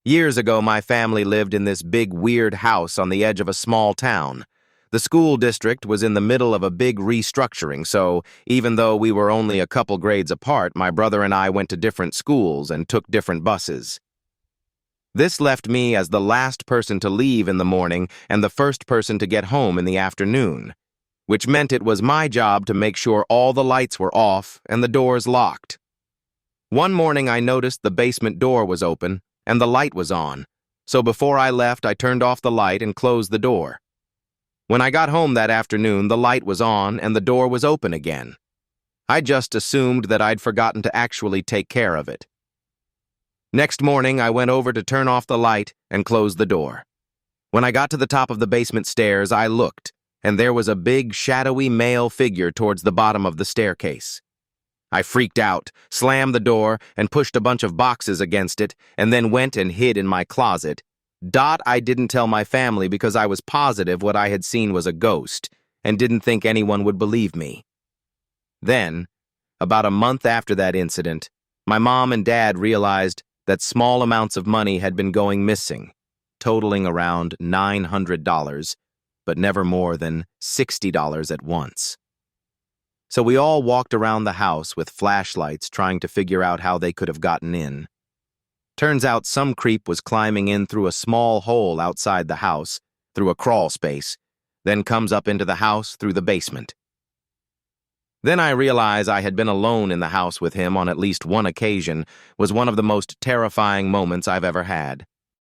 Years ago, my family lived in this big, weird house on the edge of a small town. The school district was in the middle of a big restructuring, so even though we were only a couple grades apart, my brother and I went to different schools and took different buses. This left me as the last person to leave in the morning and the first person to get home in the afternoon, which meant it was my job to make sure all the lights were off and the doors locked. One morning I noticed the basement door was open and the light was on, so before I left I turned off the light and closed the door. When I got home that afternoon, the light was on and the door was open again. I just assumed that I'd forgotten to actually take care of it. Next morning, I went over to turn off the light and close the door. When I got to the top of the basement stairs, I looked, and there was a big, shadowy male figure towards the bottom of the staircase. I freaked out, slammed the door, and pushed a bunch of boxes against it, and then went and hid in my closet. I didn't tell my family because I was positive what I had seen was a ghost, and didn't think anyone would believe me. Then, about a month after that incident, my mom and dad realized that small amounts of money had been going missing, totaling around $900, but never more than $60 at once. So we all walked around the house with flashlights trying to figure out how they could have gotten in. Turns out some creep was climbing in through a small hole outside the house, through a crawl space, then comes up into the house through the basement. Then I realized I had been alone in the house with him on at least one occasion was one of the most terrifying moments I've ever had.